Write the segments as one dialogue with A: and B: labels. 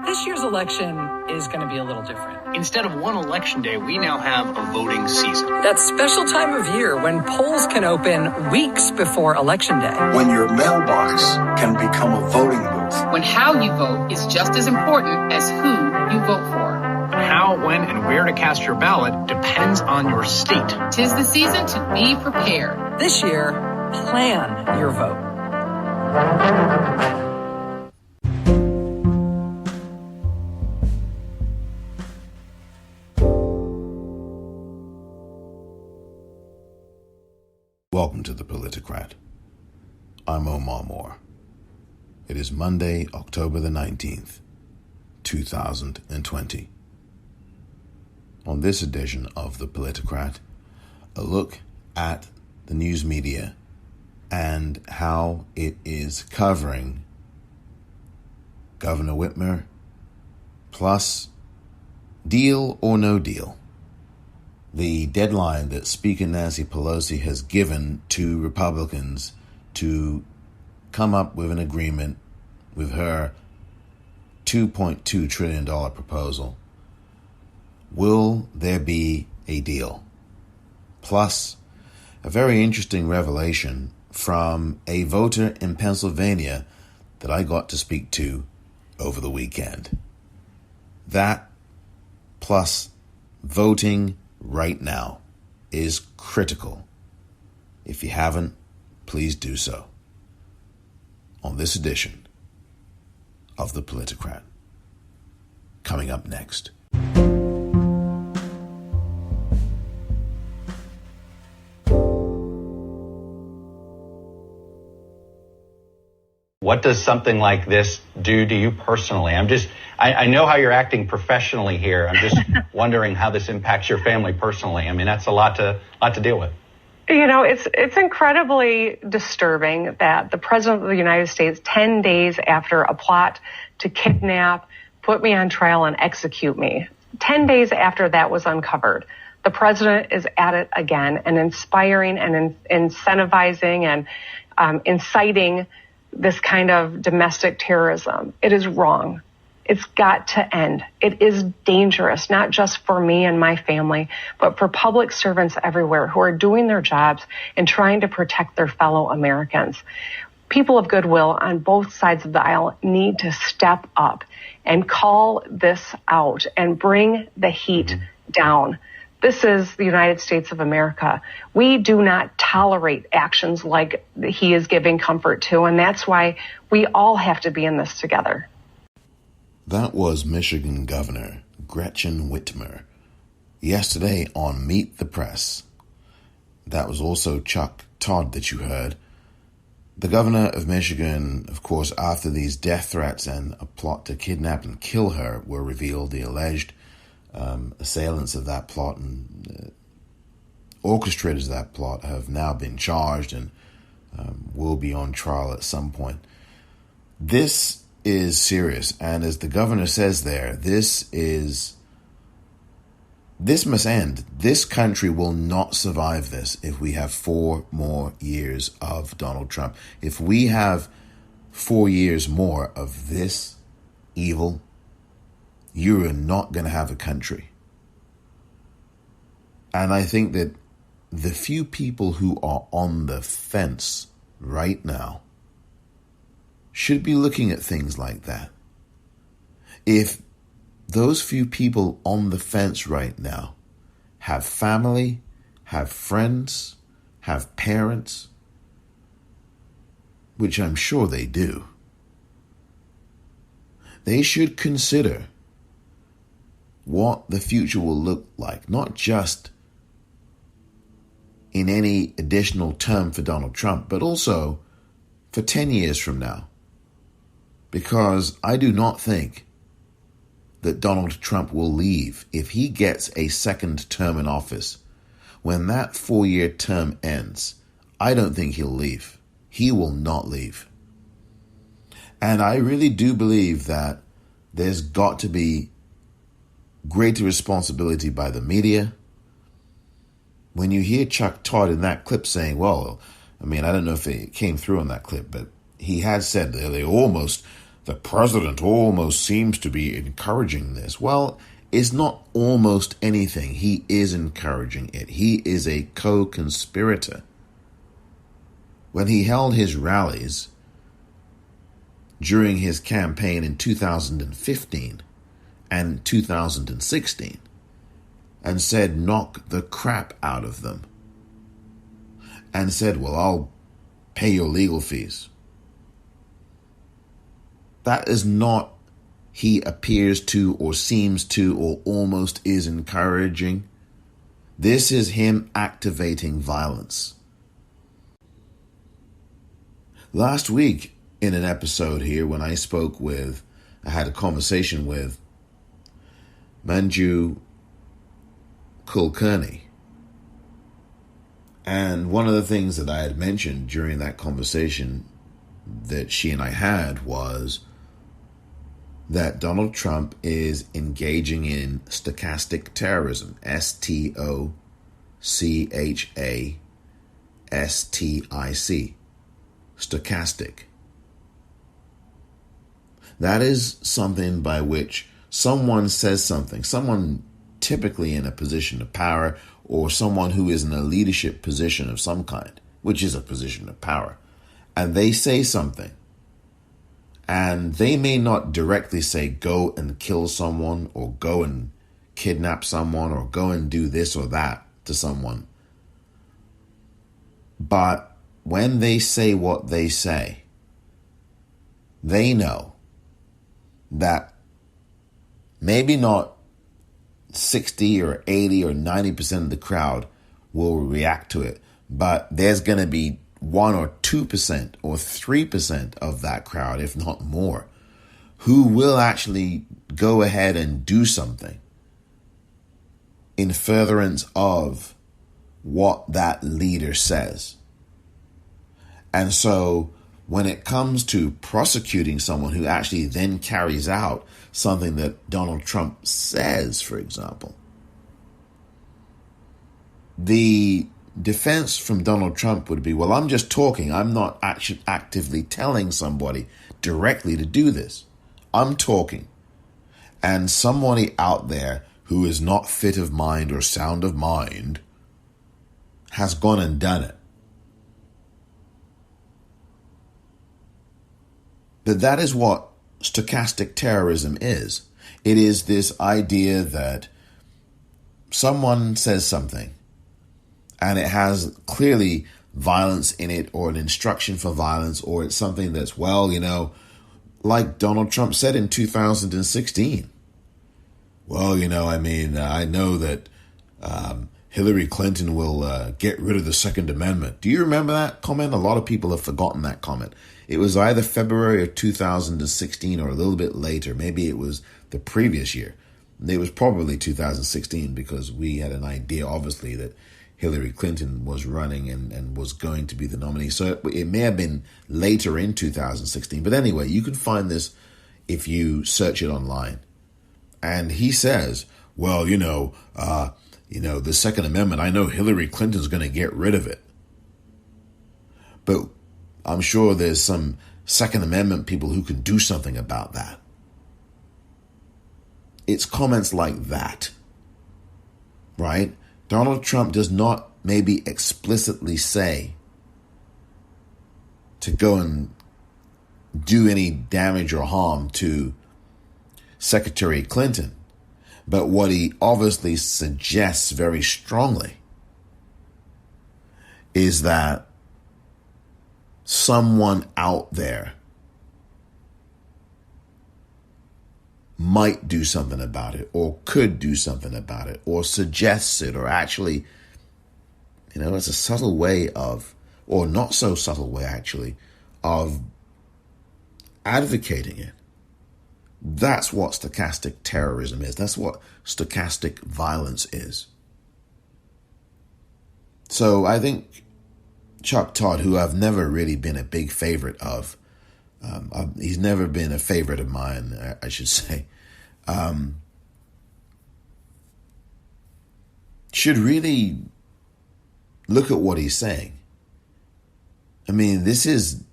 A: This year's election is going to be a little different.
B: Instead of one election day, we now have a voting season.
A: That special time of year when polls can open weeks before Election Day.
C: When your mailbox can become a voting booth.
D: When how you vote is just as important as who you vote for.
B: How, when, and where to cast your ballot depends on your state.
D: 'Tis the season to be prepared.
A: This year, plan your vote.
E: Welcome to The Politicrat. I'm Omar Moore. It is Monday, October the 19th, 2020. On this edition of The Politicrat, a look at the news media and how it is covering Governor Whitmer plus deal or no deal. The deadline that Speaker Nancy Pelosi has given to Republicans to come up with an agreement with her $2.2 trillion proposal. Will there be a deal? Plus, a very interesting revelation from a voter in Pennsylvania that I got to speak to over the weekend. That plus voting right now is critical. If you haven't, please do so. On this edition of The Politicrat. Coming up next.
F: What does something like this do to you personally? I know how you're acting professionally here. I'm just wondering how this impacts your family personally. I mean, that's a lot to deal with.
G: You know, it's incredibly disturbing that the President of the United States, 10 days after a plot to kidnap, put me on trial, and execute me, 10 days after that was uncovered, the President is at it again and inspiring and incentivizing and inciting this kind of domestic terrorism. It is wrong. It's got to end. It is dangerous, not just for me and my family, but for public servants everywhere who are doing their jobs and trying to protect their fellow Americans. People of goodwill on both sides of the aisle need to step up and call this out and bring the heat down. This is the United States of America. We do not tolerate actions like he is giving comfort to, and that's why we all have to be in this together.
E: That was Michigan Governor Gretchen Whitmer yesterday on Meet the Press. That was also Chuck Todd that you heard. The governor of Michigan, of course, after these death threats and a plot to kidnap and kill her were revealed, the alleged assailants of that plot and orchestrators of that plot have now been charged and will be on trial at some point. This is serious, and as the governor says there, this must end. This country will not survive this if we have 4 more years of Donald Trump. If we have 4 years more of this evil, you are not going to have a country. And I think that the few people who are on the fence right now should be looking at things like that. If those few people on the fence right now have family, have friends, have parents, which I'm sure they do, they should consider what the future will look like, not just in any additional term for Donald Trump, but also for 10 years from now. Because I do not think that Donald Trump will leave if he gets a second term in office. When that 4-year term ends, I don't think he'll leave. He will not leave. And I really do believe that there's got to be greater responsibility by the media. When you hear Chuck Todd in that clip saying, well, I mean, I don't know if it came through on that clip, but he had said that the president almost seems to be encouraging this. Well, it's not almost anything. He is encouraging it. He is a co-conspirator. When he held his rallies during his campaign in 2015 and 2016 and said, knock the crap out of them, and said, well, I'll pay your legal fees. That is not he appears to or seems to or almost is encouraging. This is him activating violence. Last week in an episode here when I had a conversation with Manju Kulkarni. And one of the things that I had mentioned during that conversation that she and I had was that Donald Trump is engaging in stochastic terrorism, STOCHASTIC, stochastic. That is something by which someone says something, someone typically in a position of power or someone who is in a leadership position of some kind, which is a position of power, and they say something. And they may not directly say, go and kill someone or go and kidnap someone or go and do this or that to someone. But when they say what they say, they know that maybe not 60 or 80 or 90% of the crowd will react to it, but there's going to be 1 or 2% or 3% of that crowd, if not more, who will actually go ahead and do something in furtherance of what that leader says. And so when it comes to prosecuting someone who actually then carries out something that Donald Trump says, for example, the defense from Donald Trump would be, well, I'm just talking. I'm not actually actively telling somebody directly to do this. I'm talking. And somebody out there who is not fit of mind or sound of mind has gone and done it. But that is what stochastic terrorism is. It is this idea that someone says something and it has clearly violence in it or an instruction for violence, or it's something that's, well, like Donald Trump said in 2016. Well, I know that Hillary Clinton will get rid of the Second Amendment. Do you remember that comment? A lot of people have forgotten that comment. It was either February of 2016 or a little bit later. Maybe it was the previous year. It was probably 2016 because we had an idea, obviously, that Hillary Clinton was running and was going to be the nominee. So it may have been later in 2016. But anyway, you can find this if you search it online. And he says, well, the Second Amendment, I know Hillary Clinton's going to get rid of it. But I'm sure there's some Second Amendment people who can do something about that. It's comments like that, right? Donald Trump does not maybe explicitly say to go and do any damage or harm to Secretary Clinton. But what he obviously suggests very strongly is that someone out there might do something about it, or could do something about it, or suggests it, or actually, it's a subtle way of, or not so subtle way actually, of advocating it. That's what stochastic terrorism is. That's what stochastic violence is. So I think Chuck Todd, who I've never really been a big favorite of, he's never been a favorite of mine, I should say, should really look at what he's saying. I mean, this is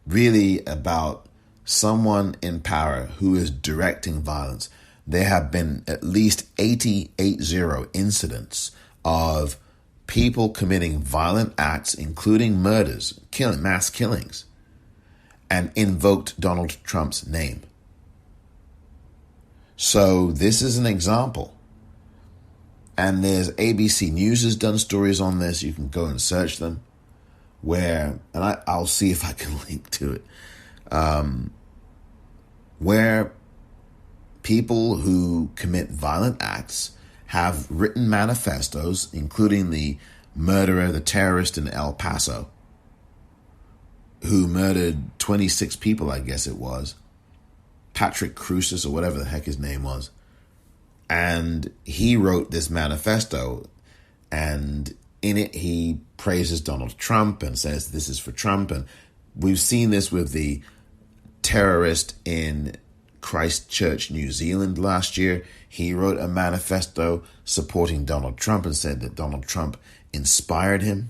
E: really about someone in power who is directing violence. There have been at least 80 incidents of people committing violent acts, including murders, mass killings, and invoked Donald Trump's name. So this is an example. And there's ABC News has done stories on this. You can go and search them. I'll see if I can link to it. Where people who commit violent acts have written manifestos, including the murderer, the terrorist in El Paso, who murdered 26 people, I guess it was, Patrick Crucis or whatever the heck his name was. And he wrote this manifesto, and in it he praises Donald Trump and says this is for Trump. And we've seen this with the terrorist in Christchurch, New Zealand last year. He wrote a manifesto supporting Donald Trump and said that Donald Trump inspired him.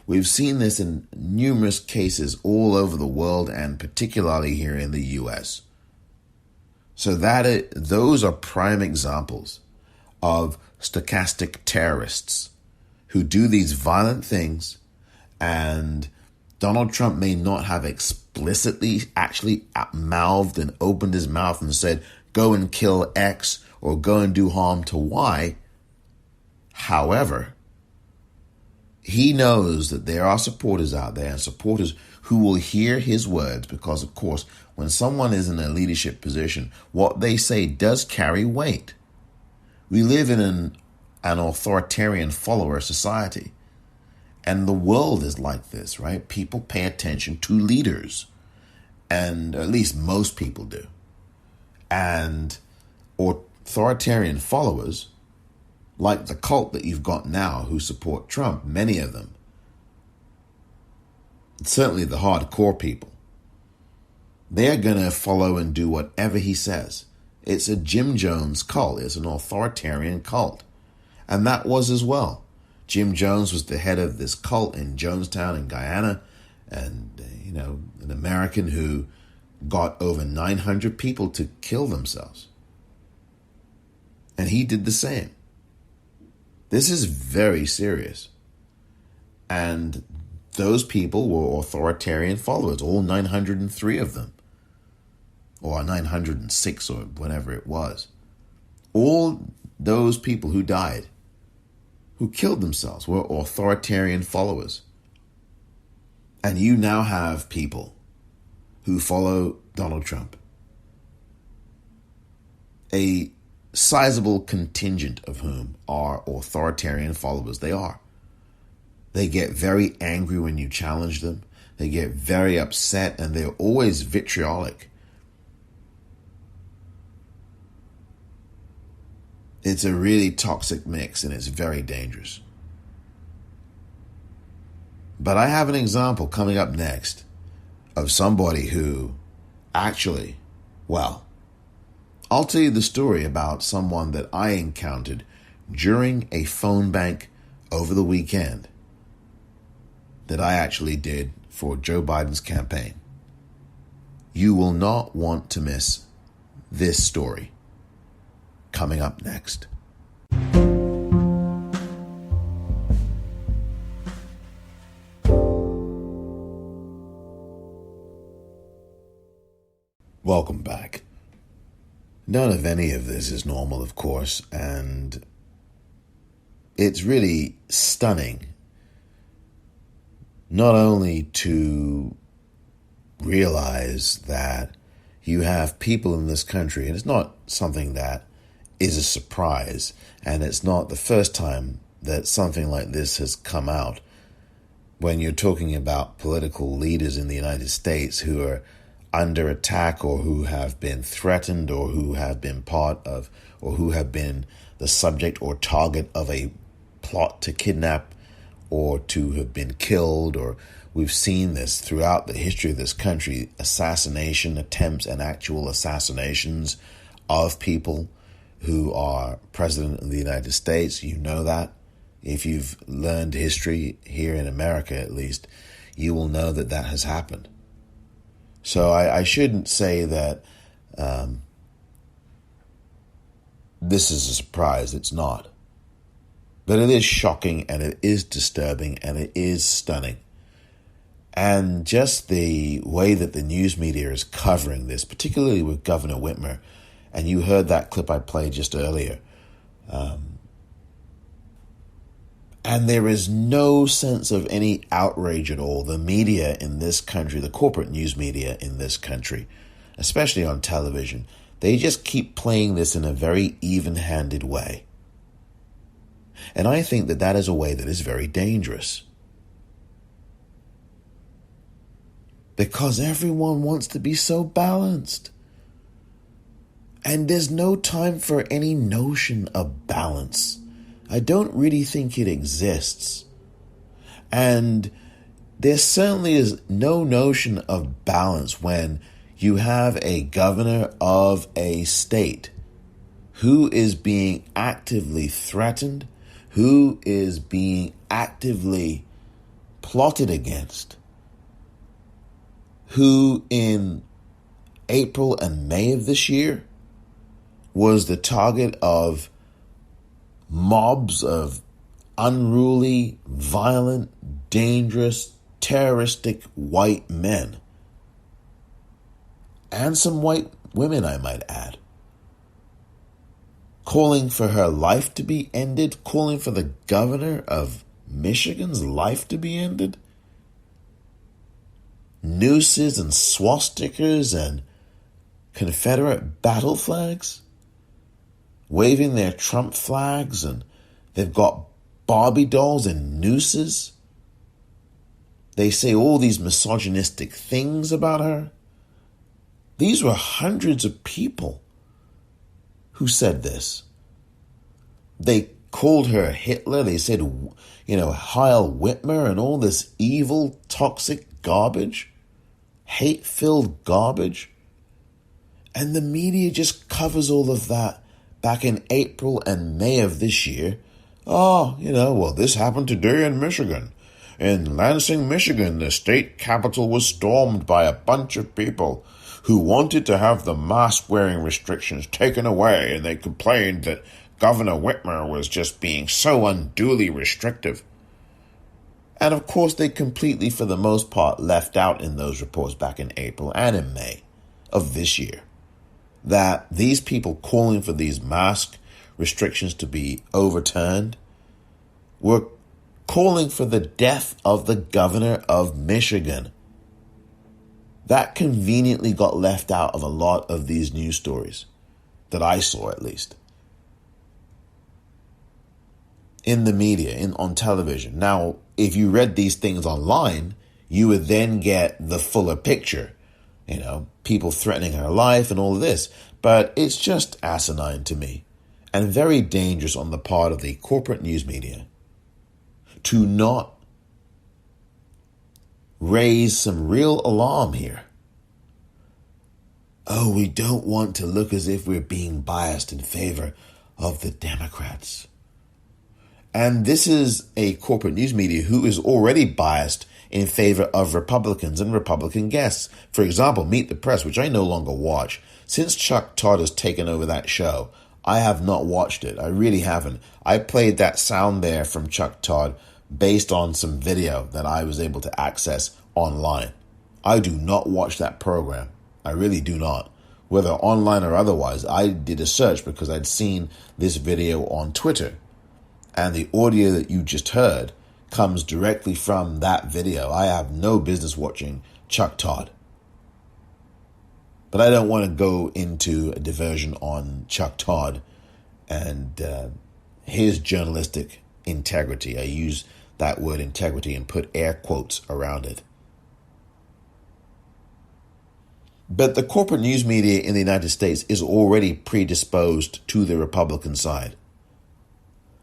E: We've seen this in numerous cases all over the world, and particularly here in the U.S. So those are prime examples of stochastic terrorists who do these violent things, and Donald Trump may not have explicitly actually mouthed and opened his mouth and said, go and kill X or go and do harm to Y. However, he knows that there are supporters out there and supporters who will hear his words because, of course, when someone is in a leadership position, what they say does carry weight. We live in an authoritarian follower society, and the world is like this, right? People pay attention to leaders, and at least most people do. And authoritarian followers, like the cult that you've got now who support Trump, many of them, certainly the hardcore people, they're going to follow and do whatever he says. It's a Jim Jones cult. It's an authoritarian cult. And that was as well. Jim Jones was the head of this cult in Jonestown in Guyana, and, an American who got over 900 people to kill themselves. And he did the same. This is very serious. And those people were authoritarian followers, all 903 of them, or 906 or whatever it was. All those people who died, who killed themselves, were authoritarian followers. And you now have people who follow Donald Trump. A sizable contingent of whom are authoritarian followers. They are. They get very angry when you challenge them. They get very upset, and they're always vitriolic. It's a really toxic mix, and it's very dangerous. But I have an example coming up next of somebody who actually, I'll tell you the story about someone that I encountered during a phone bank over the weekend that I actually did for Joe Biden's campaign. You will not want to miss this story coming up next. Welcome back. None of any of this is normal, of course, and it's really stunning not only to realize that you have people in this country, and it's not something that is a surprise, and it's not the first time that something like this has come out when you're talking about political leaders in the United States who are under attack or who have been threatened or who have been part of or who have been the subject or target of a plot to kidnap or to have been killed. Or we've seen this throughout the history of this country, assassination attempts and actual assassinations of people who are president of the United States. You know that. If you've learned history here in America, at least, you will know that that has happened. So I shouldn't say that this is a surprise. It's not. But it is shocking, and it is disturbing, and it is stunning. And just the way that the news media is covering this, particularly with Governor Whitmer, and you heard that clip I played just earlier, and there is no sense of any outrage at all. The media in this country, the corporate news media in this country, especially on television, they just keep playing this in a very even-handed way. And I think that that is a way that is very dangerous. Because everyone wants to be so balanced. And there's no time for any notion of balance. I don't really think it exists. And there certainly is no notion of balance when you have a governor of a state who is being actively threatened, who is being actively plotted against, who in April and May of this year was the target of mobs of unruly, violent, dangerous, terroristic white men. And some white women, I might add. Calling for her life to be ended, calling for the governor of Michigan's life to be ended. Nooses and swastikas and Confederate battle flags. Waving their Trump flags, and they've got Barbie dolls and nooses. They say all these misogynistic things about her. These were hundreds of people who said this. They called her Hitler. They said, Heil Whitmer and all this evil, toxic garbage, hate-filled garbage. And the media just covers all of that. Back in April and May of this year, this happened today in Michigan. In Lansing, Michigan, the state capitol was stormed by a bunch of people who wanted to have the mask-wearing restrictions taken away, and they complained that Governor Whitmer was just being so unduly restrictive. And of course, they completely, for the most part, left out in those reports back in April and in May of this year that these people calling for these mask restrictions to be overturned were calling for the death of the governor of Michigan. That conveniently got left out of a lot of these news stories, that I saw at least. In the media, on television. Now, if you read these things online, you would then get the fuller picture. People threatening her life and all of this. But it's just asinine to me and very dangerous on the part of the corporate news media to not raise some real alarm here. Oh, we don't want to look as if we're being biased in favor of the Democrats. And this is a corporate news media who is already biased in favor of Republicans and Republican guests. For example, Meet the Press, which I no longer watch. Since Chuck Todd has taken over that show, I have not watched it. I really haven't. I played that sound there from Chuck Todd based on some video that I was able to access online. I do not watch that program. I really do not. Whether online or otherwise, I did a search because I'd seen this video on Twitter. And the audio that you just heard comes directly from that video. I have no business watching Chuck Todd. But I don't want to go into a diversion on Chuck Todd and his journalistic integrity. I use that word integrity and put air quotes around it. But the corporate news media in the United States is already predisposed to the Republican side.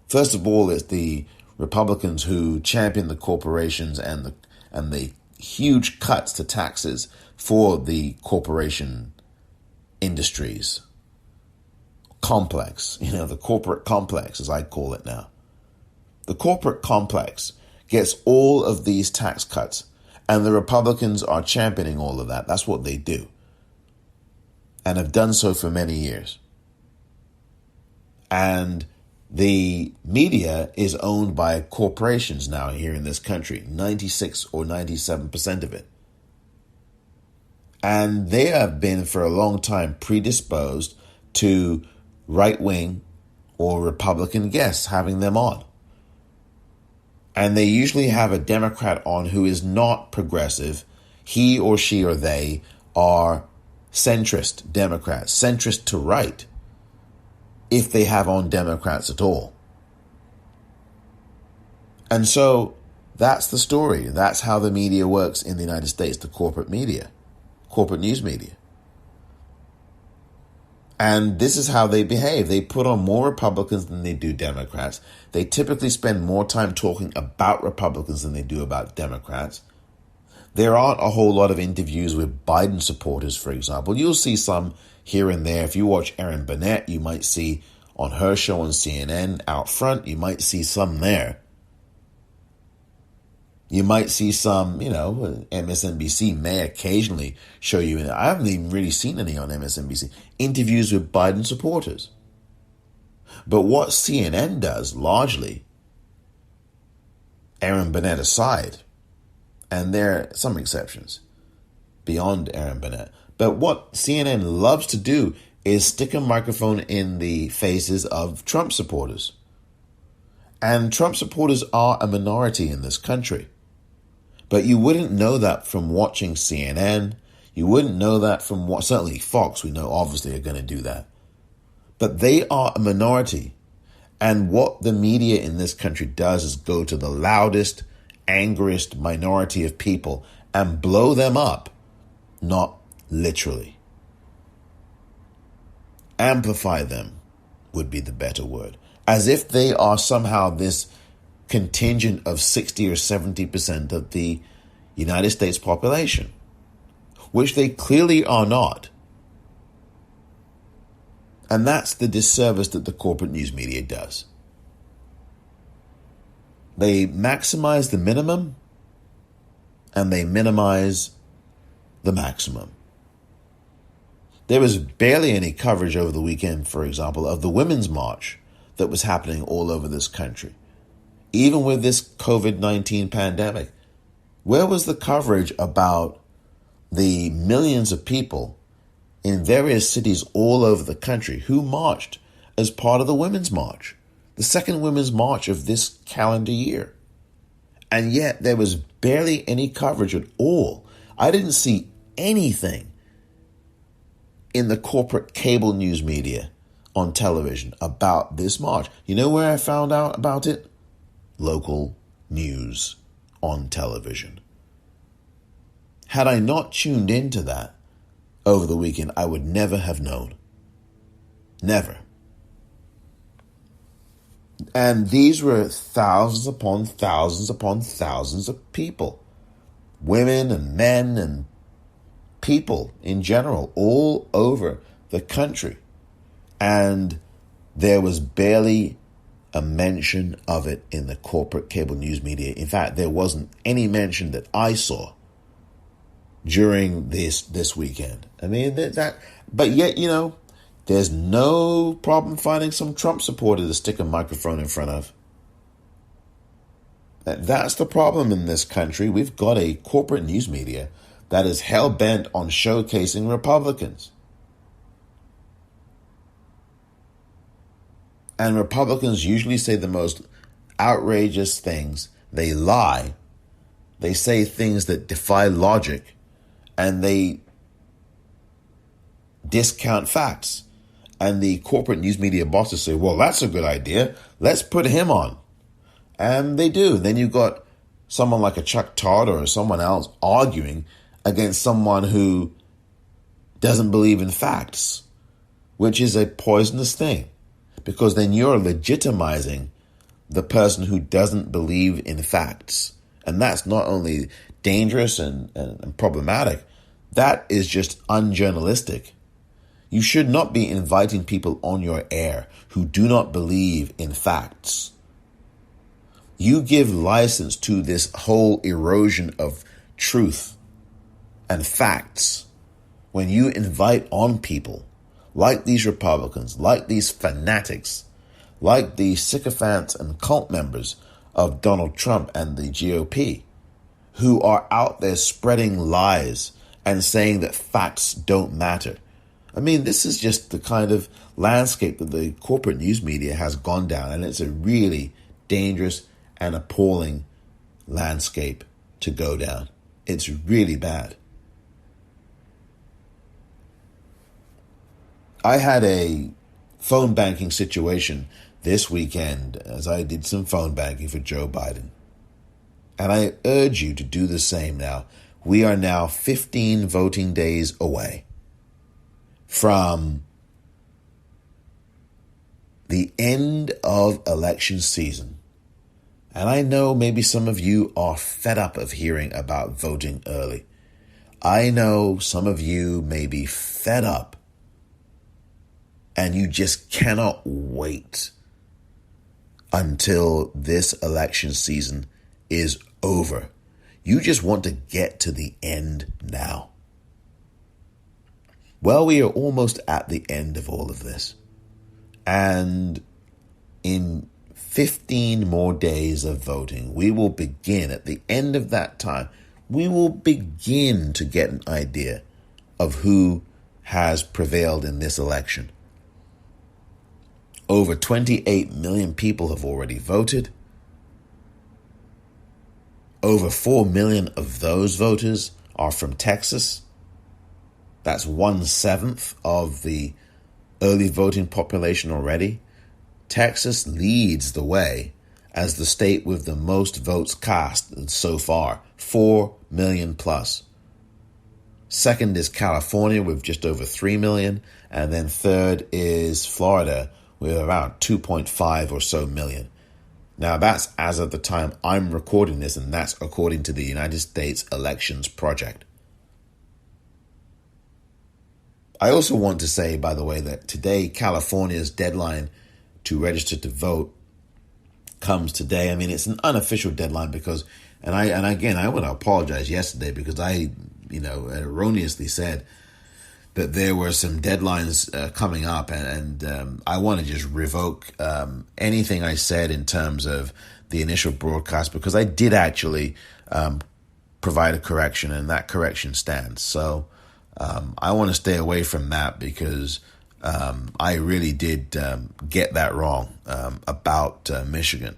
E: First of all, it's the Republicans who champion the corporations and the huge cuts to taxes for the corporation industries complex, the corporate complex, as I call it now. The corporate complex gets all of these tax cuts And the Republicans are championing all of that. That's what they do. And have done so for many years. And the media is owned by corporations now here in this country, 96 or 97% of it. And they have been for a long time predisposed to right-wing or Republican guests, having them on. And they usually have a Democrat on who is not progressive. He or she or they are centrist Democrats, centrist to right, if they have on Democrats at all. And so that's the story. That's how the media works in the United States, the corporate media, corporate news media. And this is how they behave. They put on more Republicans than they do Democrats. They typically spend more time talking about Republicans than they do about Democrats. There aren't a whole lot of interviews with Biden supporters, for example. You'll see some here and there. If you watch Erin Burnett, you might see on her show on CNN out front, you might see some there. You might see some, MSNBC may occasionally show you, and I haven't even really seen any on MSNBC, interviews with Biden supporters. But what CNN does largely, Erin Burnett aside, and there are some exceptions beyond Erin Burnett, but what CNN loves to do is stick a microphone in the faces of Trump supporters. And Trump supporters are a minority in this country. But you wouldn't know that from watching CNN. You wouldn't know that from certainly Fox, we know obviously are going to do that. But they are a minority. And what the media in this country does is go to the loudest, angriest minority of people and blow them up, not literally. Amplify them would be the better word. As if they are somehow this contingent of 60 or 70% of the United States population, which they clearly are not. And that's the disservice that the corporate news media does. They maximize the minimum and they minimize the maximum. There was barely any coverage over the weekend, for example, of the Women's March that was happening all over this country. Even with this COVID-19 pandemic, where was the coverage about the millions of people in various cities all over the country who marched as part of the Women's March, the second Women's March of this calendar year? And yet there was barely any coverage at all. I didn't see anything in the corporate cable news media on television about this march. You know where I found out about it? Local news on television. Had I not tuned into that over the weekend, I would never have known. Never. And these were thousands upon thousands upon thousands of people. Women and men and people in general all over the country. And there was barely a mention of it in the corporate cable news media. In fact, there wasn't any mention that I saw during this weekend. I mean, but yet, there's no problem finding some Trump supporter to stick a microphone in front of. That's the problem in this country. We've got a corporate news media that is hell-bent on showcasing Republicans. And Republicans usually say the most outrageous things. They lie. They say things that defy logic. And they discount facts. And the corporate news media bosses say, well, that's a good idea. Let's put him on. And they do. Then you've got someone like a Chuck Todd or someone else arguing against someone who doesn't believe in facts, which is a poisonous thing. Because then you're legitimizing the person who doesn't believe in facts. And that's not only dangerous and problematic, that is just unjournalistic. You should not be inviting people on your air who do not believe in facts. You give license to this whole erosion of truth and facts, when you invite on people like these Republicans, like these fanatics, like the sycophants and cult members of Donald Trump and the GOP, who are out there spreading lies and saying that facts don't matter. I mean, this is just the kind of landscape that the corporate news media has gone down, and it's a really dangerous and appalling landscape to go down. It's really bad. I had a phone banking situation this weekend as I did some phone banking for Joe Biden. And I urge you to do the same now. We are now 15 voting days away from the end of election season. And I know maybe some of you are fed up of hearing about voting early. I know some of you may be fed up and you just cannot wait until this election season is over. You just want to get to the end now. Well, we are almost at the end of all of this. And in 15 more days of voting, we will begin, at the end of that time, we will begin to get an idea of who has prevailed in this election. Over 28 million people have already voted. Over 4 million of those voters are from Texas. That's 1/7 of the early voting population already. Texas leads the way as the state with the most votes cast so far, 4 million plus. Second is California with just over 3 million. And then third is Florida with around 2.5 or so million. Now that's as of the time I'm recording this, and that's according to the United States Elections Project. I also want to say, by the way, that today California's deadline to register to vote comes today. I mean, it's an unofficial deadline because, and I want to apologize yesterday because I, erroneously said that there were some deadlines coming up, and I want to just revoke anything I said in terms of the initial broadcast, because I did actually provide a correction, and that correction stands. So I want to stay away from that because I really did get that wrong about Michigan.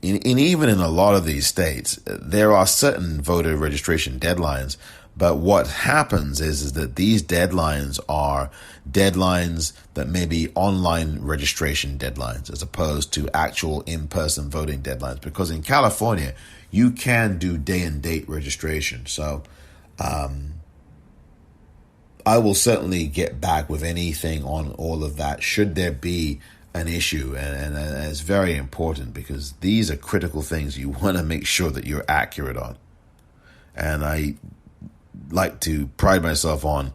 E: Even in a lot of these states, there are certain voter registration deadlines. But what happens is that these deadlines are deadlines that may be online registration deadlines as opposed to actual in-person voting deadlines. Because in California, you can do day and date registration. So I will certainly get back with anything on all of that should there be an issue. And it's very important because these are critical things you want to make sure that you're accurate on. And I like to pride myself on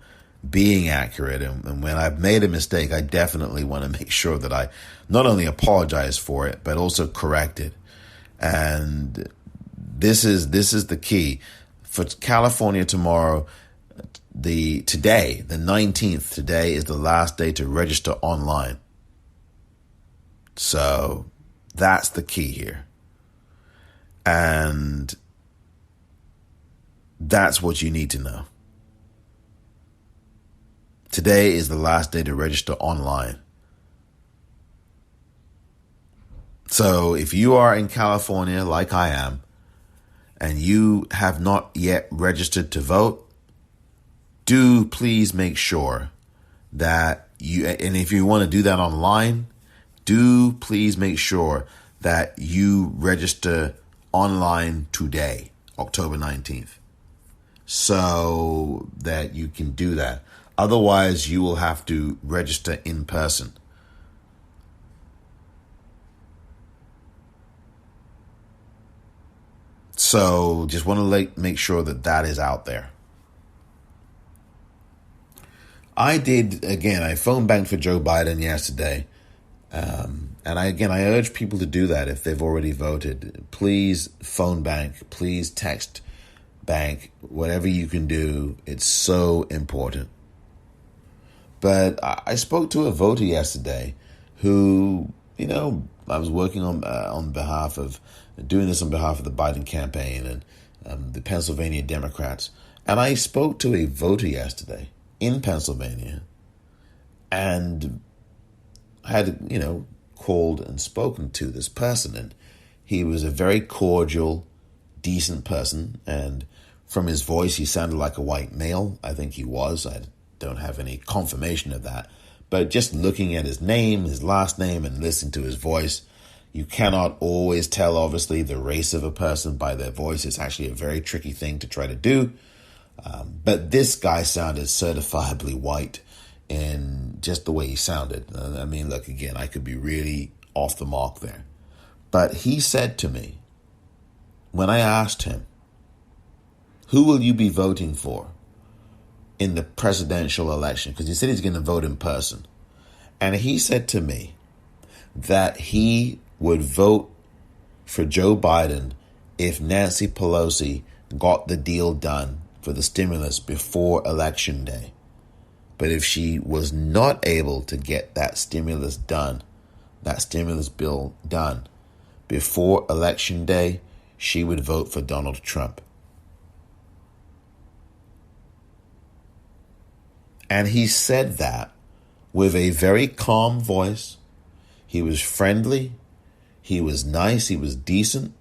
E: being accurate, and when I've made a mistake, I definitely want to make sure that I not only apologize for it but also correct it. And this is the key for California tomorrow. Today, the 19th, today is the last day to register online. So that's the key here. And that's what you need to know. Today is the last day to register online. So if you are in California like I am, and you have not yet registered to vote, do please make sure that and if you want to do that online, do please make sure that you register online today, October 19th. So that you can do that. Otherwise, you will have to register in person. So just want to make sure that that is out there. I phone banked for Joe Biden yesterday. And I urge people to do that if they've already voted. Please phone bank, please text bank, whatever you can do, it's so important. But I spoke to a voter yesterday who, I was working on behalf of, doing this on behalf of the Biden campaign and the Pennsylvania Democrats. And I spoke to a voter yesterday in Pennsylvania and had, called and spoken to this person. And he was a very cordial, decent person. And from his voice, he sounded like a white male. I think he was. I don't have any confirmation of that. But just looking at his name, his last name, and listening to his voice, you cannot always tell, obviously, the race of a person by their voice. It's actually a very tricky thing to try to do. But this guy sounded certifiably white in just the way he sounded. I mean, look, again, I could be really off the mark there. But he said to me, when I asked him, who will you be voting for in the presidential election? Because he said he's going to vote in person. And he said to me that he would vote for Joe Biden if Nancy Pelosi got the deal done for the stimulus before Election Day. But if she was not able to get that stimulus done, that stimulus bill done before Election Day, she would vote for Donald Trump. And he said that with a very calm voice. He was friendly. He was nice. He was decent.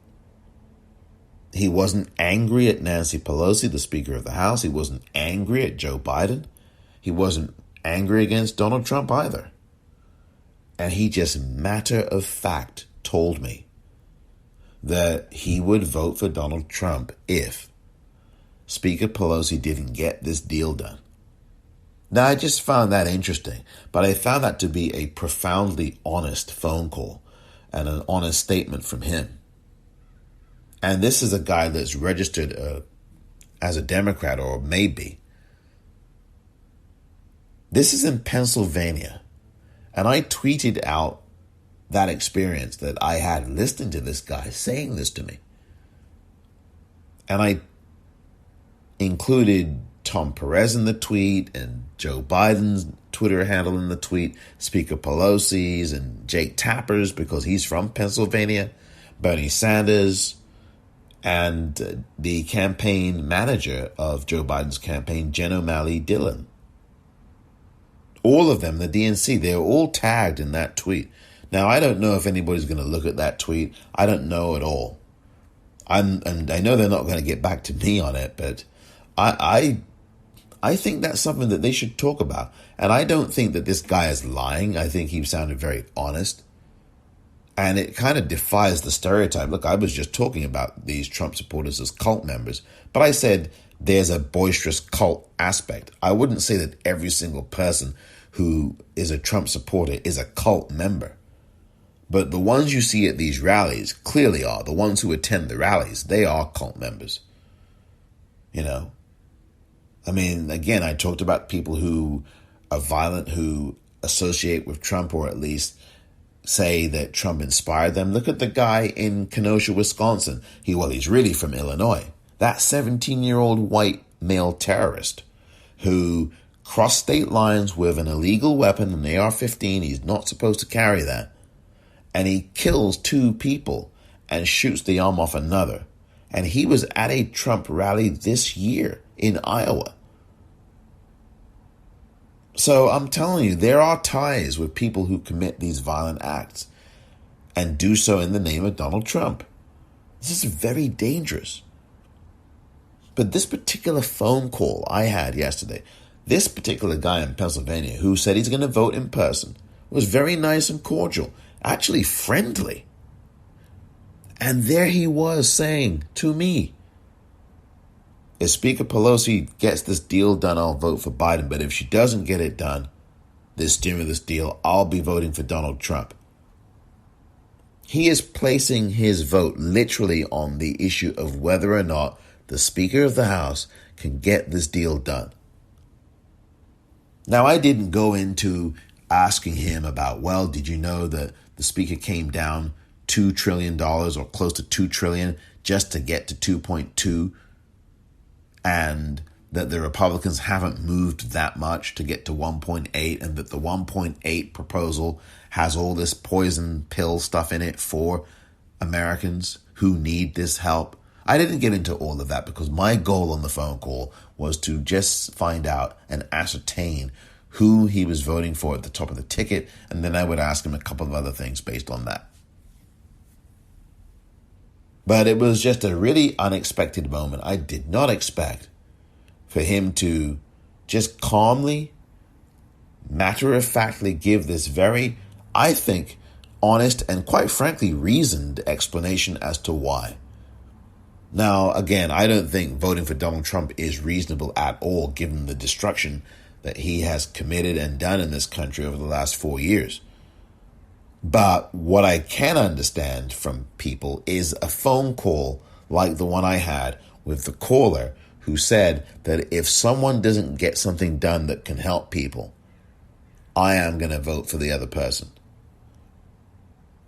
E: He wasn't angry at Nancy Pelosi, the Speaker of the House. He wasn't angry at Joe Biden. He wasn't angry against Donald Trump either. And he just matter of fact told me that he would vote for Donald Trump if Speaker Pelosi didn't get this deal done. Now, I just found that interesting, but I found that to be a profoundly honest phone call and an honest statement from him. And this is a guy that's registered as a Democrat, or maybe. This is in Pennsylvania. And I tweeted out that experience that I had listening to this guy saying this to me. And I included Tom Perez in the tweet and Joe Biden's Twitter handle in the tweet, Speaker Pelosi's and Jake Tapper's because he's from Pennsylvania, Bernie Sanders, and the campaign manager of Joe Biden's campaign, Jen O'Malley Dillon. All of them, the DNC, they're all tagged in that tweet. Now, I don't know if anybody's going to look at that tweet. I don't know at all. And I know they're not going to get back to me on it, but I think that's something that they should talk about. And I don't think that this guy is lying. I think he sounded very honest. And it kind of defies the stereotype. Look, I was just talking about these Trump supporters as cult members, but I said there's a boisterous cult aspect. I wouldn't say that every single person who is a Trump supporter is a cult member. But the ones you see at these rallies clearly are. The ones who attend the rallies, they are cult members. You know? I mean, again, I talked about people who are violent, who associate with Trump, or at least say that Trump inspired them. Look at the guy in Kenosha, Wisconsin. He's really from Illinois. That 17-year-old white male terrorist who crossed state lines with an illegal weapon, an AR-15. He's not supposed to carry that. And he kills 2 people and shoots the arm off another. And he was at a Trump rally this year in Iowa. So I'm telling you, there are ties with people who commit these violent acts and do so in the name of Donald Trump. This is very dangerous. But this particular phone call I had yesterday, this particular guy in Pennsylvania who said he's going to vote in person, was very nice and cordial, actually friendly. And there he was saying to me, if Speaker Pelosi gets this deal done, I'll vote for Biden. But if she doesn't get it done, this stimulus deal, I'll be voting for Donald Trump. He is placing his vote literally on the issue of whether or not the Speaker of the House can get this deal done. Now, I didn't go into asking him about, well, did you know that the Speaker came down $2 trillion or close to $2 trillion just to get to 2.2 and that the Republicans haven't moved that much to get to 1.8, and that the 1.8 proposal has all this poison pill stuff in it for Americans who need this help. I didn't get into all of that because my goal on the phone call was to just find out and ascertain who he was voting for at the top of the ticket, and then I would ask him a couple of other things based on that. But it was just a really unexpected moment. I did not expect for him to just calmly, matter-of-factly give this very, I think, honest and quite frankly reasoned explanation as to why. Now, again, I don't think voting for Donald Trump is reasonable at all, given the destruction that he has committed and done in this country over the last 4 years. But what I can understand from people is a phone call like the one I had with the caller who said that if someone doesn't get something done that can help people, I am going to vote for the other person.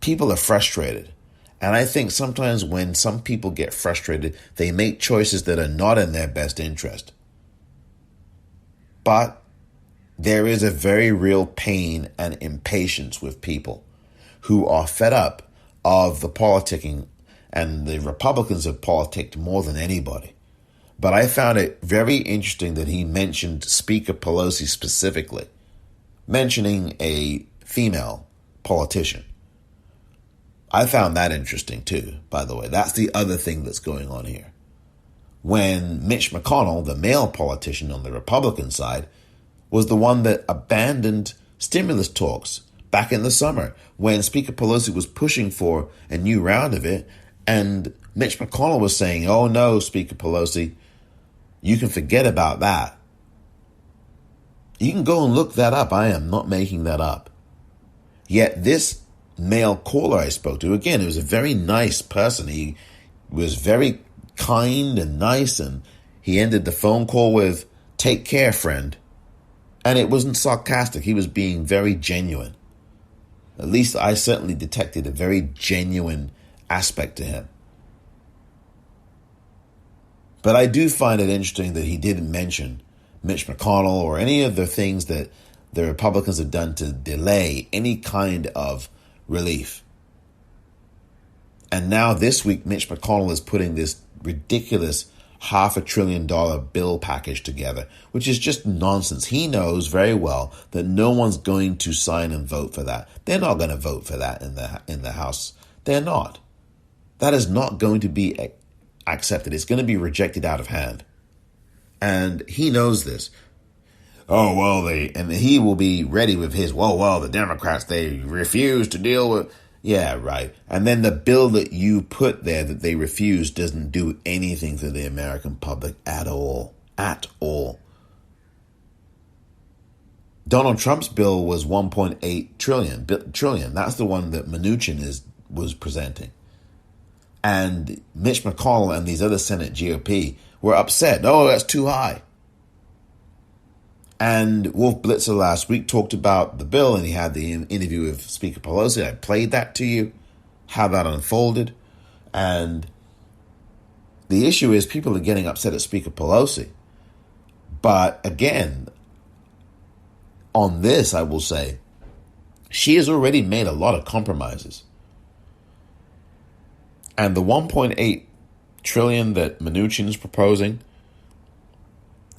E: People are frustrated. And I think sometimes when some people get frustrated, they make choices that are not in their best interest. But there is a very real pain and impatience with people who are fed up of the politicking, and the Republicans have politicked more than anybody. But I found it very interesting that he mentioned Speaker Pelosi specifically, mentioning a female politician. I found that interesting too, by the way. That's the other thing that's going on here. When Mitch McConnell, the male politician on the Republican side, was the one that abandoned stimulus talks back in the summer when Speaker Pelosi was pushing for a new round of it, and Mitch McConnell was saying, oh no, Speaker Pelosi, you can forget about that. You can go and look that up. I am not making that up. Yet this male caller I spoke to, again, it was a very nice person. He was very kind and nice, and he ended the phone call with, take care, friend. And it wasn't sarcastic. He was being very genuine. At least I certainly detected a very genuine aspect to him. But I do find it interesting that he didn't mention Mitch McConnell or any of the things that the Republicans have done to delay any kind of relief. And now this week, Mitch McConnell is putting this ridiculous $500 billion bill package together, which is just nonsense. He knows very well that no one's going to sign and vote for that. They're not going to vote for that in the House. They're not. That is not going to be accepted. It's going to be rejected out of hand. And he knows this. Oh, well, and he will be ready with his, well, the Democrats, they refuse to deal with. Yeah, right. And then the bill that you put there that they refuse doesn't do anything for the American public at all. At all. Donald Trump's bill was $1.8 trillion. That's the one that Mnuchin was presenting. And Mitch McConnell and these other Senate GOP were upset. Oh, that's too high. And Wolf Blitzer last week talked about the bill, and he had the interview with Speaker Pelosi. I played that to you, how that unfolded. And the issue is people are getting upset at Speaker Pelosi. But again, on this, I will say, she has already made a lot of compromises. And the $1.8 trillion that Mnuchin is proposing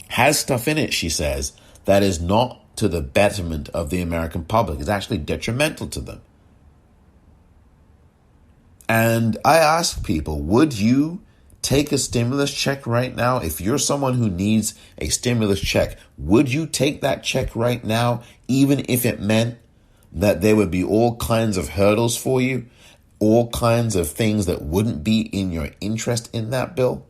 E: has stuff in it, she says, that is not to the betterment of the American public. It's actually detrimental to them. And I ask people, would you take a stimulus check right now? If you're someone who needs a stimulus check, would you take that check right now, even if it meant that there would be all kinds of hurdles for you, all kinds of things that wouldn't be in your interest in that bill?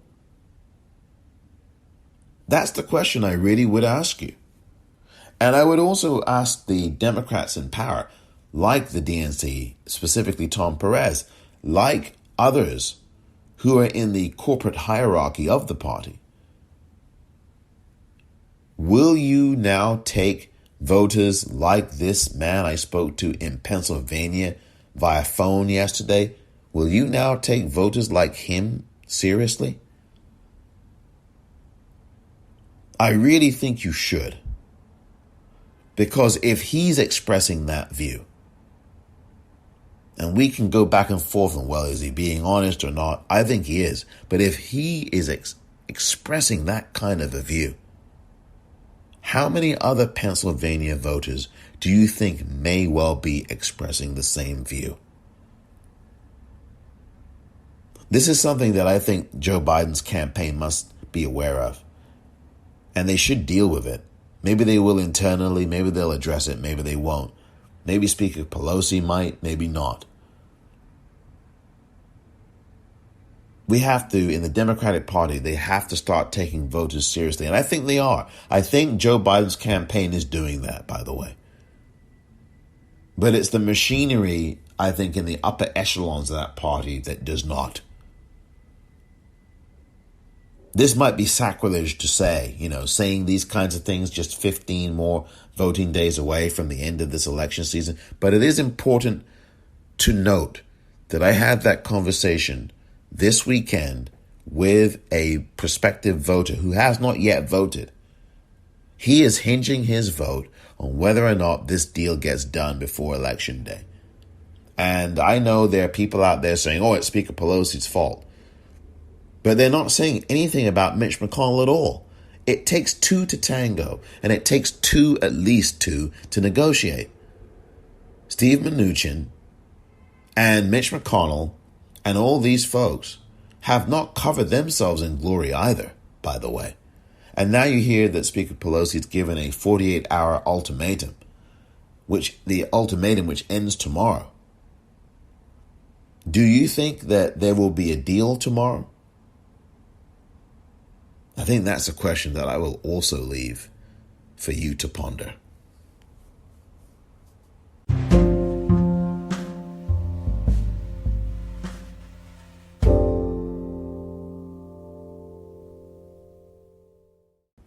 E: That's the question I really would ask you. And I would also ask the Democrats in power, like the DNC, specifically Tom Perez, like others who are in the corporate hierarchy of the party. Will you now take voters like this man I spoke to in Pennsylvania via phone yesterday? Will you now take voters like him seriously? I really think you should. Because if he's expressing that view, and we can go back and forth on, well, is he being honest or not? I think he is. But if he is expressing that kind of a view, how many other Pennsylvania voters do you think may well be expressing the same view? This is something that I think Joe Biden's campaign must be aware of. And they should deal with it. Maybe they will internally, maybe they'll address it, maybe they won't. Maybe Speaker Pelosi might, maybe not. We have to, in the Democratic Party, they have to start taking voters seriously. And I think they are. I think Joe Biden's campaign is doing that, by the way. But it's the machinery, I think, in the upper echelons of that party that does not. This might be sacrilege to say, saying these kinds of things just 15 more voting days away from the end of this election season. But it is important to note that I had that conversation this weekend with a prospective voter who has not yet voted. He is hinging his vote on whether or not this deal gets done before Election Day. And I know there are people out there saying, it's Speaker Pelosi's fault. But they're not saying anything about Mitch McConnell at all. It takes two to tango, and it takes at least two to negotiate. Steve Mnuchin and Mitch McConnell and all these folks have not covered themselves in glory either, by the way. And now you hear that Speaker Pelosi has given a 48-hour ultimatum, which ends tomorrow. Do you think that there will be a deal tomorrow? I think that's a question that I will also leave for you to ponder.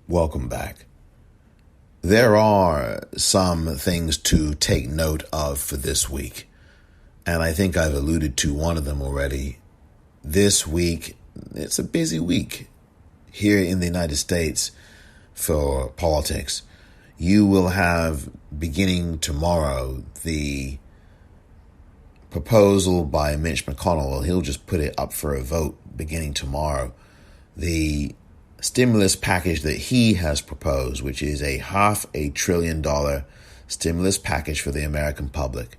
E: Welcome back. There are some things to take note of for this week, and I think I've alluded to one of them already. This week, it's a busy week here in the United States for politics. You will have, beginning tomorrow, the proposal by Mitch McConnell. He'll just put it up for a vote beginning tomorrow. The stimulus package that he has proposed, which is a $500 billion stimulus package for the American public.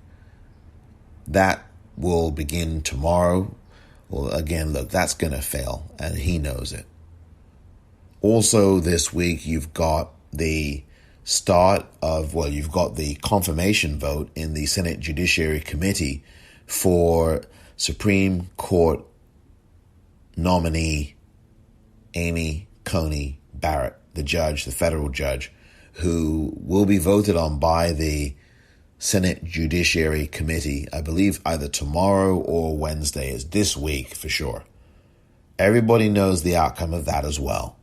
E: That will begin tomorrow. Well, again, look, that's going to fail, and he knows it. Also this week, you've got the confirmation vote in the Senate Judiciary Committee for Supreme Court nominee Amy Coney Barrett, the federal judge, who will be voted on by the Senate Judiciary Committee, I believe either tomorrow or Wednesday. Is this week for sure. Everybody knows the outcome of that as well.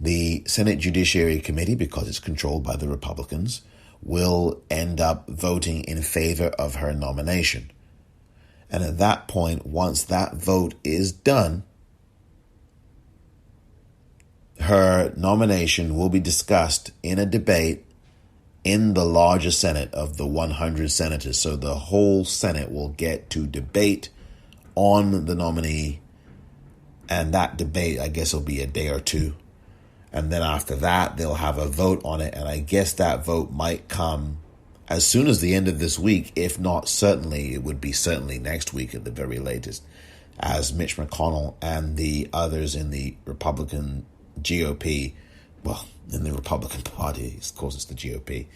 E: The Senate Judiciary Committee, because it's controlled by the Republicans, will end up voting in favor of her nomination. And at that point, once that vote is done, her nomination will be discussed in a debate in the larger Senate of the 100 senators. So the whole Senate will get to debate on the nominee. And that debate, I guess, will be a day or two. And then after that, they'll have a vote on it. And I guess that vote might come as soon as the end of this week. If not, certainly, it would be certainly next week at the very latest, as Mitch McConnell and the others in the Republican GOP, well, in the Republican Party, of course it's the GOP,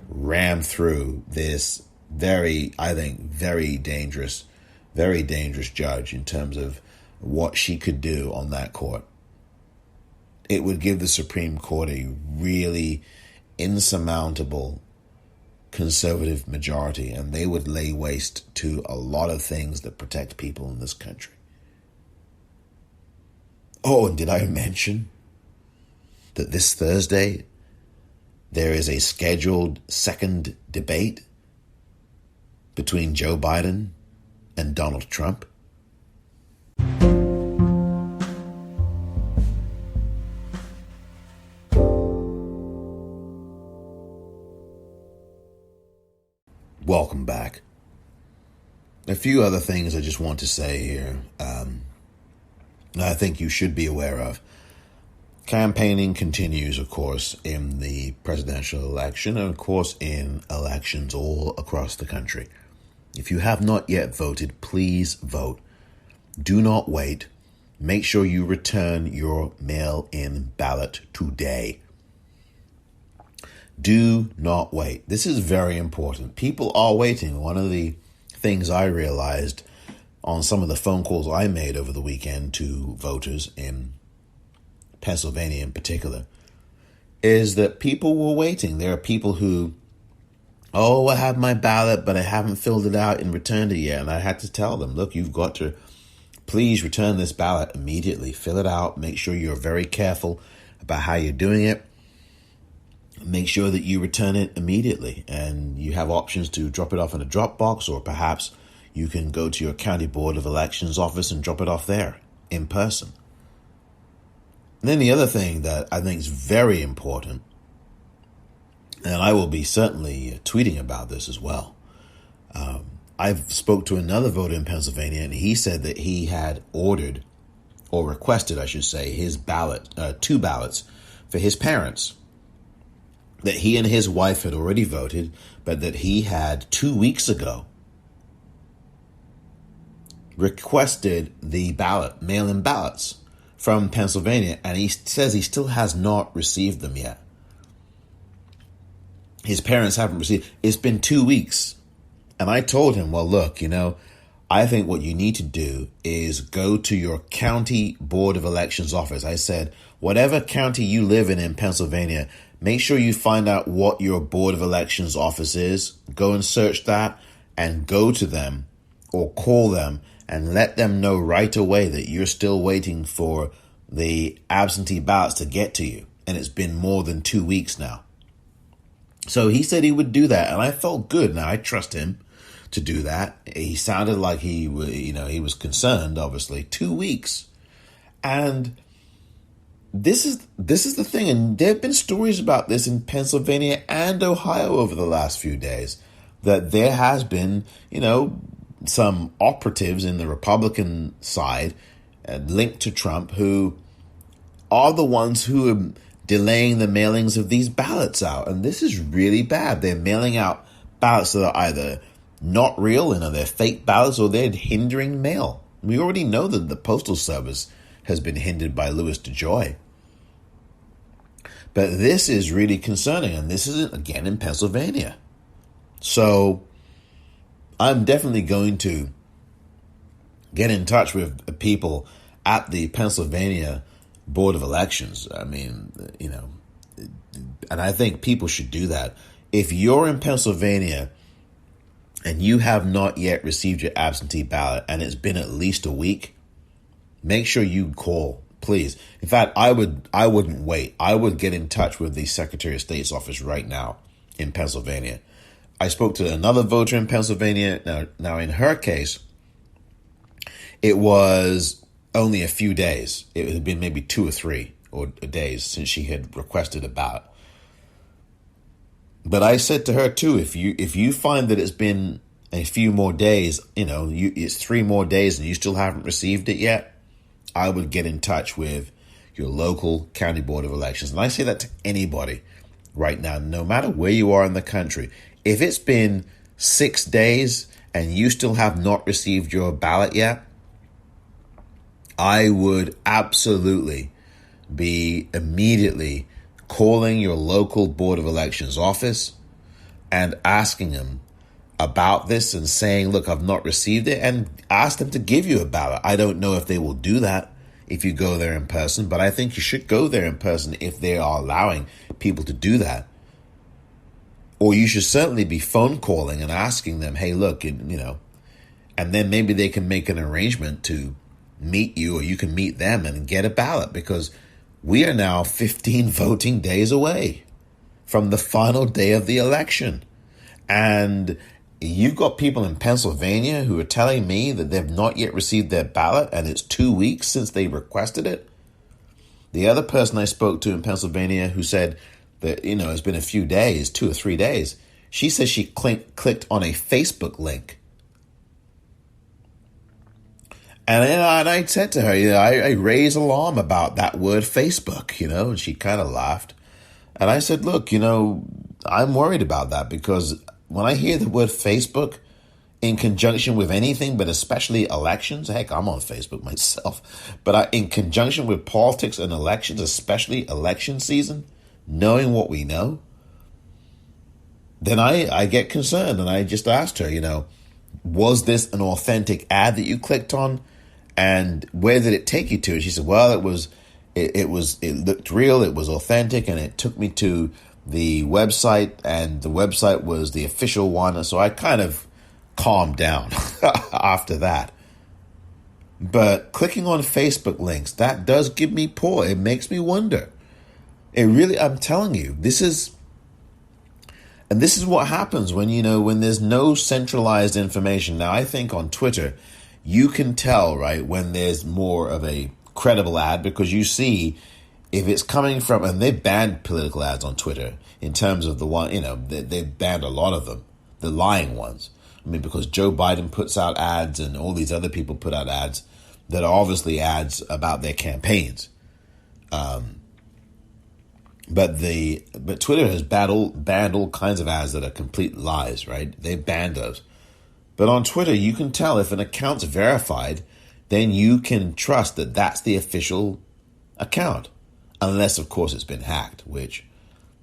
E: ram through this very dangerous judge in terms of what she could do on that court. It would give the Supreme Court a really insurmountable conservative majority, and they would lay waste to a lot of things that protect people in this country. Oh, and did I mention that this Thursday there is a scheduled second debate between Joe Biden and Donald Trump? welcome back. A few other things I just want to say here I think you should be aware of. Campaigning continues, of course, in the presidential election and, of course, in elections all across the country. If you have not yet voted, please vote. Do not wait. Make sure you return your mail-in ballot today. Do not wait. This is very important. People are waiting. One of the things I realized on some of the phone calls I made over the weekend to voters in Pennsylvania in particular is that people were waiting. There are people who, I have my ballot, but I haven't filled it out and returned it yet. And I had to tell them, look, you've got to please return this ballot immediately. Fill it out. Make sure you're very careful about how you're doing it. Make sure that you return it immediately. And you have options to drop it off in a drop box, or perhaps you can go to your county board of elections office and drop it off there in person. And then the other thing that I think is very important, and I will be certainly tweeting about this as well. I've spoke to another voter in Pennsylvania, and he said that he had ordered, or requested, I should say, his ballot, 2 ballots for his parents. That he and his wife had already voted, but that he had 2 weeks ago requested the ballot, mail-in ballots from Pennsylvania, and he says he still has not received them yet. His parents haven't received. It's been 2 weeks. And I told him, well, look, I think what you need to do is go to your county board of elections office. I said, whatever county you live in Pennsylvania, make sure you find out what your board of elections office is. Go and search that and go to them or call them and let them know right away that you're still waiting for the absentee ballots to get to you. And it's been more than 2 weeks now. So he said he would do that, and I felt good. Now, I trust him to do that. He sounded like he was concerned, obviously. 2 weeks. And this is the thing, and there have been stories about this in Pennsylvania and Ohio over the last few days, that there has been, some operatives in the Republican side linked to Trump who are the ones who are delaying the mailings of these ballots out. And this is really bad. They're mailing out ballots that are either not real, they're fake ballots, or they're hindering mail. We already know that the Postal Service has been hindered by Louis DeJoy. But this is really concerning, and this isn't, again, in Pennsylvania. So I'm definitely going to get in touch with people at the Pennsylvania Board of Elections. And I think people should do that. If you're in Pennsylvania and you have not yet received your absentee ballot and it's been at least a week, make sure you call, please. In fact, I wouldn't wait. I would get in touch with the Secretary of State's office right now in Pennsylvania. I spoke to another voter in Pennsylvania. Now in her case, it was only a few days. It had been maybe 2 or 3 days since she had requested a ballot. But I said to her too, if you find that it's been a few more days, it's 3 more days and you still haven't received it yet, I would get in touch with your local county board of elections. And I say that to anybody right now, no matter where you are in the country. If it's been 6 days and you still have not received your ballot yet, I would absolutely be immediately calling your local board of elections office and asking them about this and saying, look, I've not received it, and ask them to give you a ballot. I don't know if they will do that if you go there in person, but I think you should go there in person if they are allowing people to do that. Or you should certainly be phone calling and asking them, hey, look, and then maybe they can make an arrangement to meet you, or you can meet them and get a ballot, because we are now 15 voting days away from the final day of the election. And you've got people in Pennsylvania who are telling me that they've not yet received their ballot, and it's 2 weeks since they requested it. The other person I spoke to in Pennsylvania who said that, it's been a few days, 2 or 3 days, She says she clicked on a Facebook link. And I said to her, I raised alarm about that word Facebook, and she kind of laughed. And I said, look, I'm worried about that because when I hear the word Facebook in conjunction with anything, but especially elections, heck, I'm on Facebook myself, but in conjunction with politics and elections, especially election season, knowing what we know, then I get concerned. And I just asked her, was this an authentic ad that you clicked on? And where did it take you to? And she said, well, it looked real, it was authentic, and it took me to the website, and the website was the official one. So I kind of calmed down after that. But clicking on Facebook links, that does give me pause. It makes me wonder. It really, I'm telling you, this is what happens when there's no centralized information. Now, I think on Twitter, you can tell, right, when there's more of a credible ad, because you see if it's coming from, and they've banned political ads on Twitter in terms of the one, they've banned a lot of them, the lying ones. I mean, because Joe Biden puts out ads and all these other people put out ads that are obviously ads about their campaigns. But Twitter has banned all kinds of ads that are complete lies, right? They banned those. But on Twitter, you can tell if an account's verified, then you can trust that that's the official account. Unless, of course, it's been hacked, which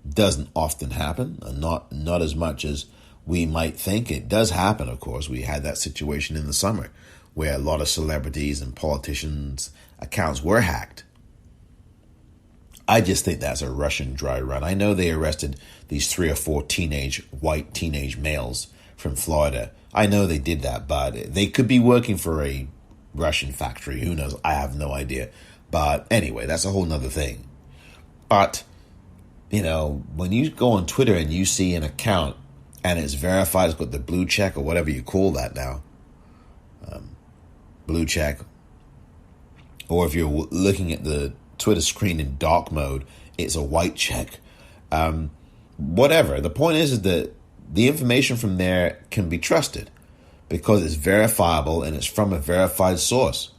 E: doesn't often happen, and not as much as we might think. It does happen, of course. We had that situation in the summer where a lot of celebrities and politicians' accounts were hacked. I just think that's a Russian dry run. I know they arrested these 3 or 4 white teenage males from Florida. I know they did that, but they could be working for a Russian factory. Who knows? I have no idea. But anyway, that's a whole nother thing. But, when you go on Twitter and you see an account and it's verified, it's got the blue check or whatever you call that now, blue check, or if you're looking at the Twitter screen in dark mode, it's a white check. Whatever. The point is that the information from there can be trusted because it's verifiable and it's from a verified source.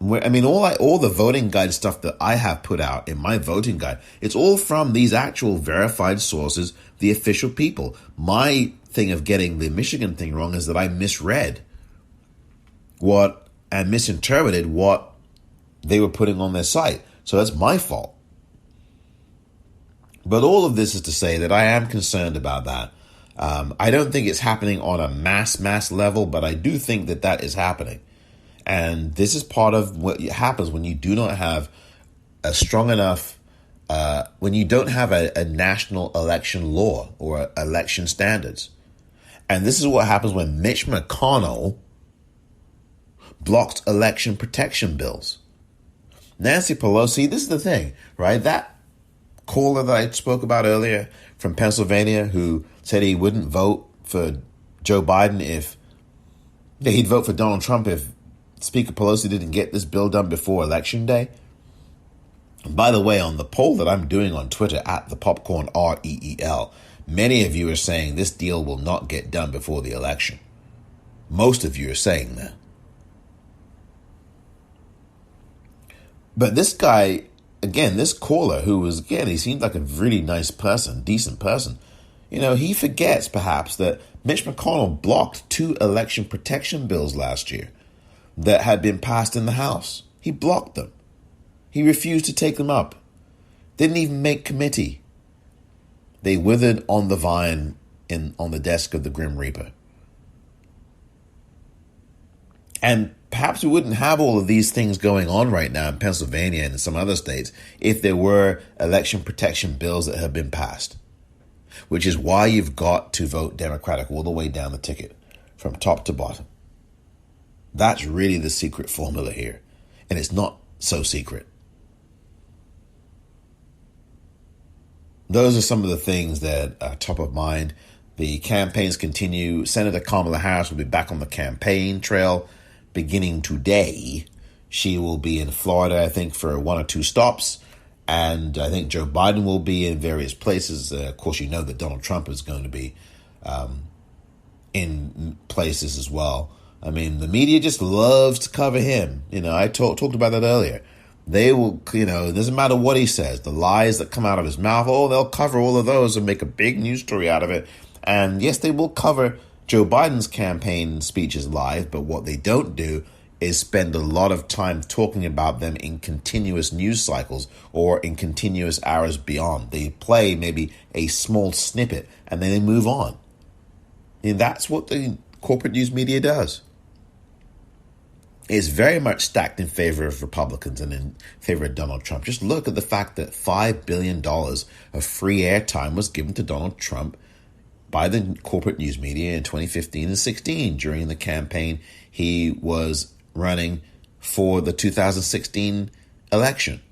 E: I mean, all the voting guide stuff that I have put out in my voting guide, it's all from these actual verified sources, the official people. My thing of getting the Michigan thing wrong is that I misread and misinterpreted what they were putting on their site. So that's my fault. But all of this is to say that I am concerned about that. I don't think it's happening on a mass level, but I do think that is happening. And this is part of what happens when you do not have a strong enough, when you don't have a national election law or election standards. And this is what happens when Mitch McConnell blocked election protection bills. Nancy Pelosi, this is the thing, right? That caller that I spoke about earlier from Pennsylvania who said he wouldn't vote for Joe Biden he'd vote for Donald Trump if Speaker Pelosi didn't get this bill done before Election Day. And by the way, on the poll that I'm doing on Twitter at the Popcorn REEL, many of you are saying this deal will not get done before the election. Most of you are saying that. But this guy, again, this caller who was, again, he seemed like a really nice person, decent person. He forgets perhaps that Mitch McConnell blocked 2 election protection bills last year that had been passed in the House. He blocked them. He refused to take them up. Didn't even make committee. They withered on the vine on the desk of the Grim Reaper. And perhaps we wouldn't have all of these things going on right now in Pennsylvania and in some other states if there were election protection bills that have been passed, which is why you've got to vote Democratic all the way down the ticket from top to bottom. That's really the secret formula here. And it's not so secret. Those are some of the things that are top of mind. The campaigns continue. Senator Kamala Harris will be back on the campaign trail beginning today. She will be in Florida, I think, for 1 or 2 stops. And I think Joe Biden will be in various places. Of course, that Donald Trump is going to be in places as well. I mean, the media just loves to cover him. I talked about that earlier. They will, it doesn't matter what he says, the lies that come out of his mouth, they'll cover all of those and make a big news story out of it. And yes, they will cover Joe Biden's campaign speeches live, but what they don't do is spend a lot of time talking about them in continuous news cycles or in continuous hours beyond. They play maybe a small snippet and then they move on. And that's what the corporate news media does. Is very much stacked in favor of Republicans and in favor of Donald Trump. Just look at the fact that $5 billion of free airtime was given to Donald Trump by the corporate news media in 2015 and 16 during the campaign he was running for the 2016 election.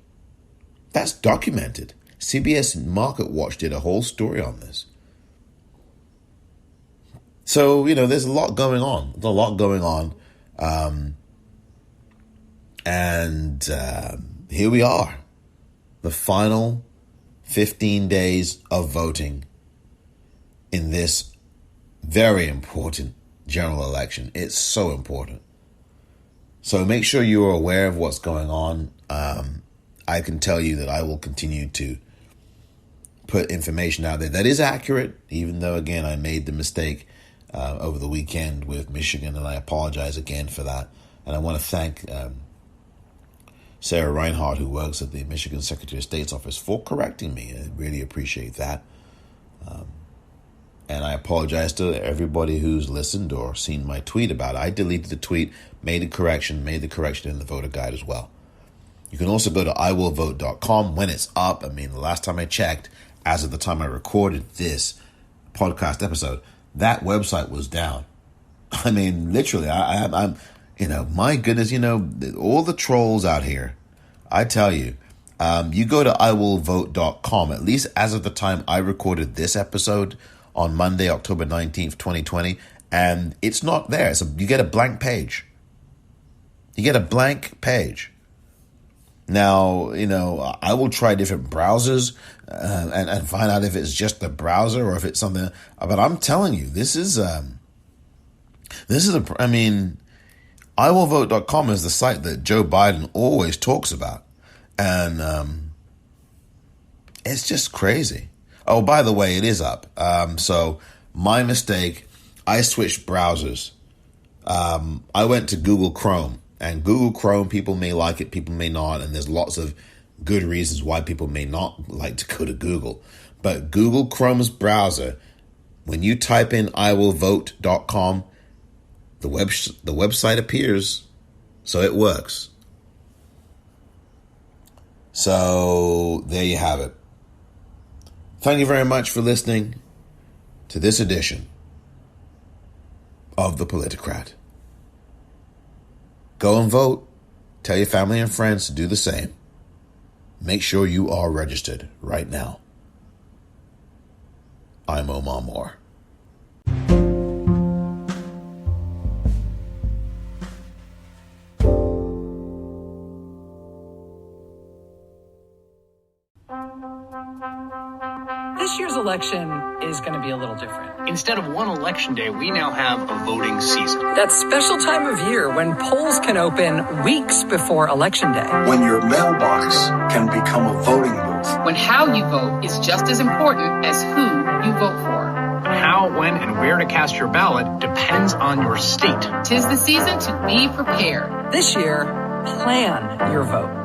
E: That's documented. CBS Market Watch did a whole story on this. So, there's a lot going on. There's a lot going on. And here we are, the final 15 days of voting in this very important general election. It's so important. So make sure you are aware of what's going on. I can tell you that I will continue to put information out there that is accurate, even though, again, I made the mistake over the weekend with Michigan, and I apologize again for that. And I want to thank Sarah Reinhardt, who works at the Michigan Secretary of State's office, for correcting me. I really appreciate that. And I apologize to everybody who's listened or seen my tweet about it. I deleted the tweet, made the correction in the voter guide as well. You can also go to iwillvote.com when it's up. I mean, the last time I checked, as of the time I recorded this podcast episode, that website was down. I mean, literally, I'm my goodness, all the trolls out here, I tell you, you go to iwillvote.com, at least as of the time I recorded this episode on Monday, October 19th, 2020, and it's not there. So you get a blank page. You get a blank page. Now, I will try different browsers and find out if it's just the browser or if it's something. But I'm telling you, iwillvote.com is the site that Joe Biden always talks about. And it's just crazy. Oh, by the way, it is up. So my mistake, I switched browsers. I went to Google Chrome. And Google Chrome, people may like it, people may not. And there's lots of good reasons why people may not like to go to Google. But Google Chrome's browser, when you type in iwillvote.com, the website appears, so it works. So there you have it. Thank you very much for listening to this edition of The Politicrat. Go and vote. Tell your family and friends to do the same. Make sure you are registered right now. I'm Omar Moore.
A: This year's election is going to be a little different.
B: Instead of one election day, we now have a voting season.
A: That special time of year when polls can open weeks before Election Day.
C: When your mailbox can become a voting booth.
D: When how you vote is just as important as who you vote for.
B: How, when, and where to cast your ballot depends on your state.
D: 'Tis the season to be prepared.
A: This year, plan your vote.